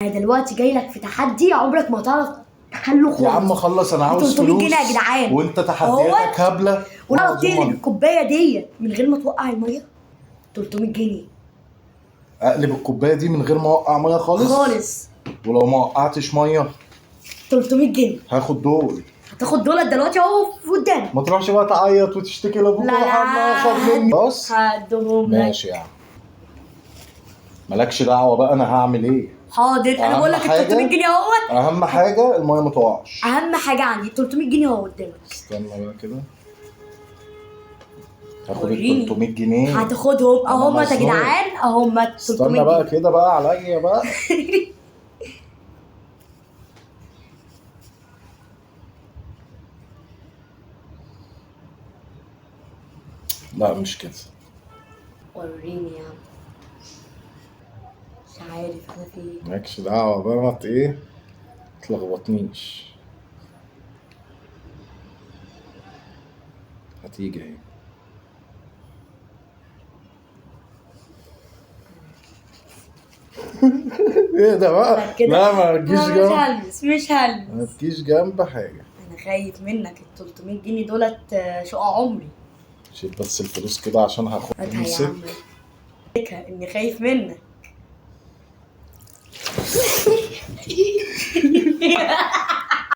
انا دلوقتي جاي لك في تحدي عمرك ما تعرف تخلو خالص. يا عم خلص، انا عاوز 300 فلوس. جنيه يا جدعان، وانت تحدياتك هبله. وانا اقلب الكوبايه دي من غير ما توقع الميه 300 جنيه. اقلب الكوبايه دي من غير ما اوقع ميه خالص. ولو ما وقعتش ميه 300 جنيه هاخد دول. هتاخد دول دلوقتي اهو في ودانك. ما تروحش بقى تعيط وتشتكي لابوك لا خد مني. بص هدهم لك. ماشي يا عم، مالكش دعوه بقى انا هعمل ايه. حاضر، انا بقول لك ال 300 جنيه اهوت. اهم حاجه الميه ما تقعش. اهم حاجه عندي 300 جنيه اهو قدامك. استنى بقى كده، هاخد ال 300 جنيه. هتاخدهم اهمت يا جدعان، اهمت 300 استنى جنيه. بقى كده بقى عليا بقى. لا مش كده. وريني يا عم. مش عارف انا في ايه. مالكش دعوه بقى، ما ايه تلخبطنيش. هتيجي اهي. ايه ده بقى؟ لا ما تجيش جنب. مش هلبس. ما تجيش جنب حاجه. انا خايف منك، ال 300 جنيه دولت شقى عمري. شيل بس الفلوس كده عشان هاخد. هاتها يا عم. اني خايف منك.